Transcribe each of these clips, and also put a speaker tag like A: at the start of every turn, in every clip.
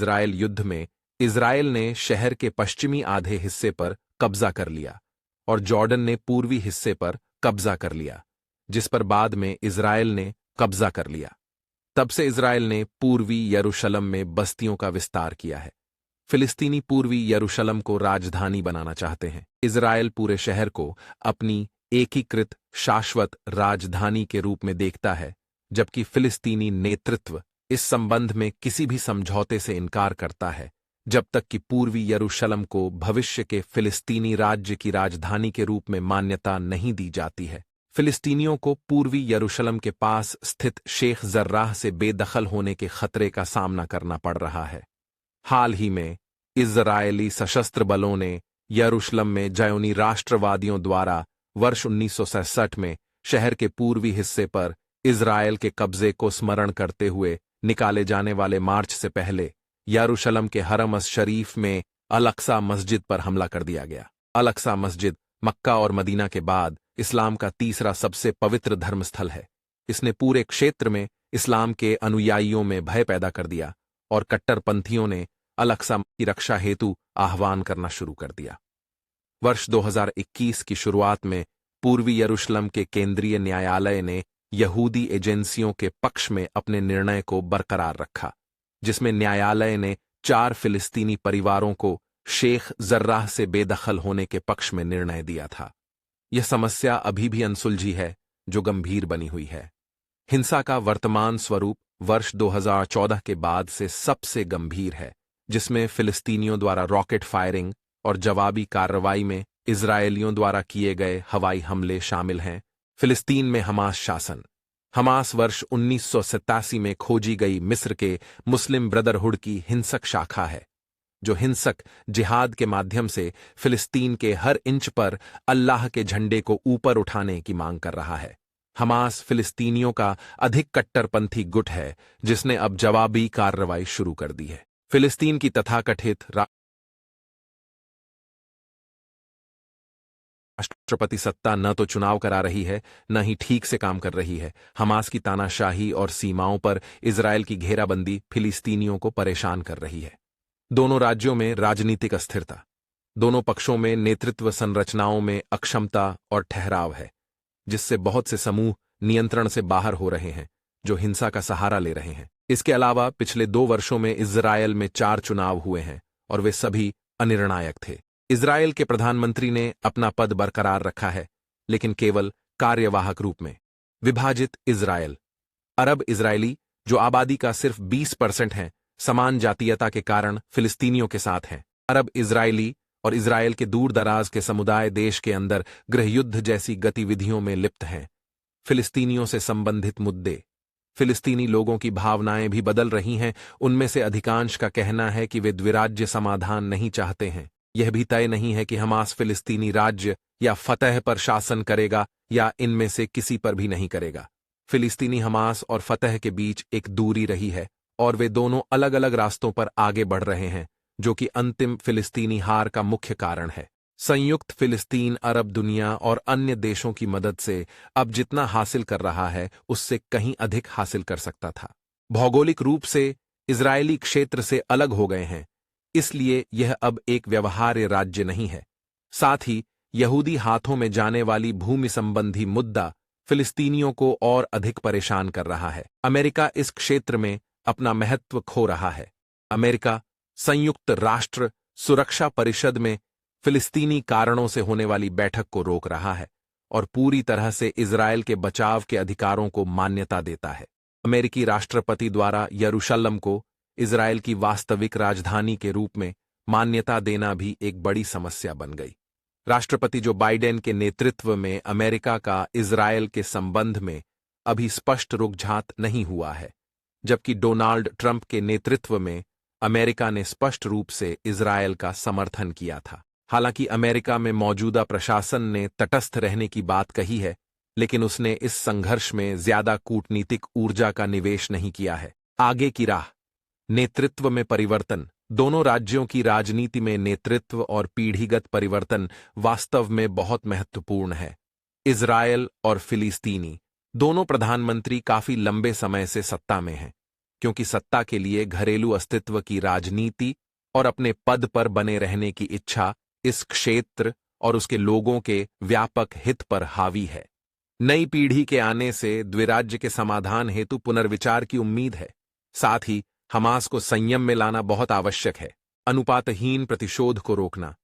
A: Israel युद्ध में Israel ने शहर के पश्चिमी आधे हिस्से पर कब्जा कर लिया और जॉर्डन ने पूर्वी हिस्से पर कब्जा कर लिया, जिस पर बाद में इजरायल ने कब्जा कर लिया। तब से इजरायल ने पूर्वी यरूशलेम में बस्तियों का विस्तार किया है। फिलिस्तीनी पूर्वी यरूशलेम को राजधानी बनाना चाहते हैं। इजरायल पूरे शहर को अपनी एकीकृत शाश्वत राजधानी के रूप में देखता है, जबकि फिलिस्तीनी नेतृत्व इस संबंध में किसी भी समझौते से इनकार करता है जब तक कि पूर्वी यरूशलेम को भविष्य के फिलिस्तीनी राज्य की राजधानी के रूप में मान्यता नहीं दी जाती है। फिलिस्तीनियों को पूर्वी यरूशलेम के पास स्थित शेख जर्राह से बेदखल होने के खतरे का सामना करना पड़ रहा है। हाल ही में इजरायली सशस्त्र बलों ने यरूशलेम में ज़ायोनी राष्ट्रवादियों द्वारा वर्ष 1967 में शहर के पूर्वी हिस्से पर इजरायल के कब्जे को स्मरण करते हुए निकाले जाने वाले मार्च से पहले यरूशलेम के हरम अस शरीफ में अल-अक्सा मस्जिद पर हमला कर दिया गया। अल-अक्सा मस्जिद मक्का और मदीना के बाद इस्लाम का तीसरा सबसे पवित्र धर्मस्थल है। इसने पूरे क्षेत्र में इस्लाम के अनुयायियों में भय पैदा कर दिया और कट्टरपंथियों ने अल-अक्सा की रक्षा हेतु आह्वान करना शुरू कर दिया। वर्ष 2021 की शुरुआत में पूर्वी यरूशलेम के केंद्रीय न्यायालय ने यहूदी एजेंसियों के पक्ष में अपने निर्णय को बरकरार रखा, जिसमें न्यायालय ने 4 फिलिस्तीनी परिवारों को शेख जर्राह से बेदखल होने के पक्ष में निर्णय दिया था। यह समस्या अभी भी अनसुलझी है, जो गंभीर बनी हुई है। हिंसा का वर्तमान स्वरूप वर्ष 2014 के बाद से सबसे गंभीर है, जिसमें फिलिस्तीनियों द्वारा रॉकेट फायरिंग और जवाबी कार्रवाई में इजरायलियों द्वारा किए गए हवाई हमले शामिल हैं। फिलिस्तीन में हमास शासन। हमास वर्ष 1987 में खोजी गई मिस्र के मुस्लिम ब्रदरहुड की हिंसक शाखा है, जो हिंसक जिहाद के माध्यम से फिलिस्तीन के हर इंच पर अल्लाह के झंडे को ऊपर उठाने की मांग कर रहा है। हमास फिलिस्तीनियों का अधिक कट्टरपंथी गुट है, जिसने अब जवाबी कार्रवाई शुरू कर दी है। फिलिस्तीन की तथाकथित राष्ट्रपति सत्ता न तो चुनाव करा रही है, न ही ठीक से काम कर रही है। हमास की तानाशाही और सीमाओं पर इजरायल की घेराबंदी फिलिस्तीनियों को परेशान कर रही है। दोनों राज्यों में राजनीतिक अस्थिरता, दोनों पक्षों में नेतृत्व संरचनाओं में अक्षमता और ठहराव है, जिससे बहुत से समूह नियंत्रण से बाहर हो रहे हैं, जो हिंसा का सहारा ले रहे हैं। इसके अलावा पिछले 2 वर्षों में इजरायल में 4 चुनाव हुए हैं और वे सभी अनिर्णायक थे। इजरायल के प्रधानमंत्री ने अपना पद बरकरार रखा है, लेकिन केवल कार्यवाहक रूप में। विभाजित इजरायल। अरब इजरायली, जो आबादी का सिर्फ 20% हैं, समान जातीयता के कारण फिलिस्तीनियों के साथ हैं। अरब इजरायली और इजरायल के दूर दराज के समुदाय देश के अंदर गृहयुद्ध जैसी गतिविधियों में लिप्त हैं। फिलिस्तीनियों से संबंधित मुद्दे। फिलिस्तीनी लोगों की भावनाएं भी बदल रही हैं। उनमें से अधिकांश का कहना है कि वे द्विराज्य समाधान नहीं चाहते हैं। यह भी तय नहीं है कि हमास फिलिस्तीनी राज्य या फतह पर शासन करेगा या इनमें से किसी पर भी नहीं करेगा। फिलिस्तीनी हमास और फतह के बीच एक दूरी रही है और वे दोनों अलग अलग रास्तों पर आगे बढ़ रहे हैं, जो कि अंतिम फिलिस्तीनी हार का मुख्य कारण है। संयुक्त फिलिस्तीन अरब दुनिया और अन्य देशों की मदद से अब जितना हासिल कर रहा है, उससे कहीं अधिक हासिल कर सकता था। भौगोलिक रूप से इजरायली क्षेत्र से अलग हो गए हैं, इसलिए यह अब एक व्यवहार्य राज्य नहीं है। साथ ही यहूदी हाथों में जाने वाली भूमि संबंधी मुद्दा फिलिस्तीनियों को और अधिक परेशान कर रहा है। अमेरिका इस क्षेत्र में अपना महत्व खो रहा है। अमेरिका संयुक्त राष्ट्र सुरक्षा परिषद में फिलिस्तीनी कारणों से होने वाली बैठक को रोक रहा है और पूरी तरह से इजरायल के बचाव के अधिकारों को मान्यता देता है। अमेरिकी राष्ट्रपति द्वारा यरूशलेम को इजरायल की वास्तविक राजधानी के रूप में मान्यता देना भी एक बड़ी समस्या बन गई। राष्ट्रपति जो बाइडेन के नेतृत्व में अमेरिका का इजरायल के संबंध में अभी स्पष्ट रुझान नहीं हुआ है, जबकि डोनाल्ड ट्रंप के नेतृत्व में अमेरिका ने स्पष्ट रूप से इजरायल का समर्थन किया था। हालांकि अमेरिका में मौजूदा प्रशासन ने तटस्थ रहने की बात कही है, लेकिन उसने इस संघर्ष में ज्यादा कूटनीतिक ऊर्जा का निवेश नहीं किया है। आगे की राह। नेतृत्व में परिवर्तन। दोनों राज्यों की राजनीति में नेतृत्व और पीढ़ीगत परिवर्तन वास्तव में बहुत महत्वपूर्ण है। इजरायल और फिलिस्तीनी दोनों प्रधानमंत्री काफी लंबे समय से सत्ता में हैं। क्योंकि सत्ता के लिए घरेलू अस्तित्व की राजनीति और अपने पद पर बने रहने की इच्छा इस क्षेत्र और उसके लोगों के व्यापक हित पर हावी है। नई पीढ़ी के आने से द्विराज्य के समाधान हेतु पुनर्विचार की उम्मीद है। साथ ही हमास को संयम में लाना बहुत आवश्यक है। अनुपातहीन प्रतिशोध को रोकना।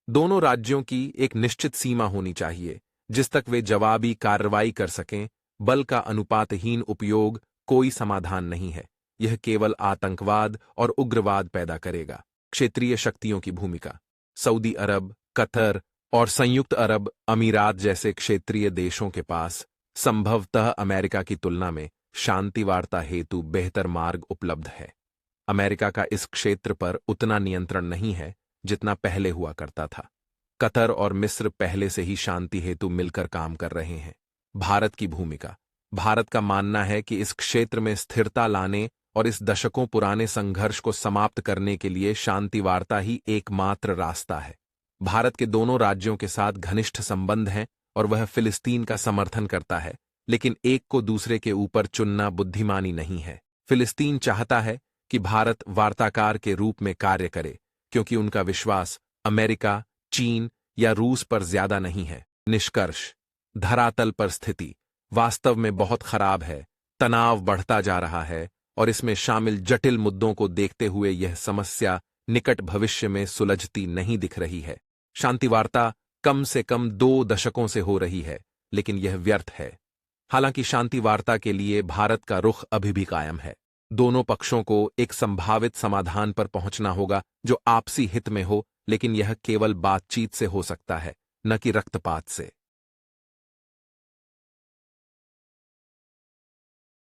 A: दोनों राज्यों की एक निश्चित सीमा होनी चाहिए जिस तक वे जवाबी कार्रवाई कर सकें। बल का अनुपातहीन उपयोग कोई समाधान नहीं है। यह केवल आतंकवाद और उग्रवाद पैदा करेगा। क्षेत्रीय शक्तियों की भूमिका। सऊदी अरब, कतर और संयुक्त अरब अमीरात जैसे क्षेत्रीय देशों के पास संभवतः अमेरिका की तुलना में शांति वार्ता हेतु बेहतर मार्ग उपलब्ध है। अमेरिका का इस क्षेत्र पर उतना नियंत्रण नहीं है जितना पहले हुआ करता था। कतर और मिस्र पहले से ही शांति हेतु मिलकर काम कर रहे हैं। भारत की भूमिका। भारत का मानना है कि इस क्षेत्र में स्थिरता लाने और इस दशकों पुराने संघर्ष को समाप्त करने के लिए शांति वार्ता ही एकमात्र रास्ता है। भारत के दोनों राज्यों के साथ घनिष्ठ संबंध हैं और वह फिलिस्तीन का समर्थन करता है, लेकिन एक को दूसरे के ऊपर चुनना बुद्धिमानी नहीं है। फिलिस्तीन चाहता है कि भारत वार्ताकार के रूप में कार्य करे, क्योंकि उनका विश्वास अमेरिका, चीन या रूस पर ज्यादा नहीं है। निष्कर्ष। धरातल पर स्थिति वास्तव में बहुत खराब है। तनाव बढ़ता जा रहा है और इसमें शामिल जटिल मुद्दों को देखते हुए यह समस्या निकट भविष्य में सुलझती नहीं दिख रही है। शांति वार्ता कम से कम 2 दशकों से हो रही है, लेकिन यह व्यर्थ है। हालांकि शांति वार्ता के लिए भारत का रुख अभी भी कायम है। दोनों पक्षों को एक संभावित समाधान पर पहुंचना होगा जो आपसी हित में हो, लेकिन यह केवल बातचीत से हो सकता है, न कि रक्तपात से।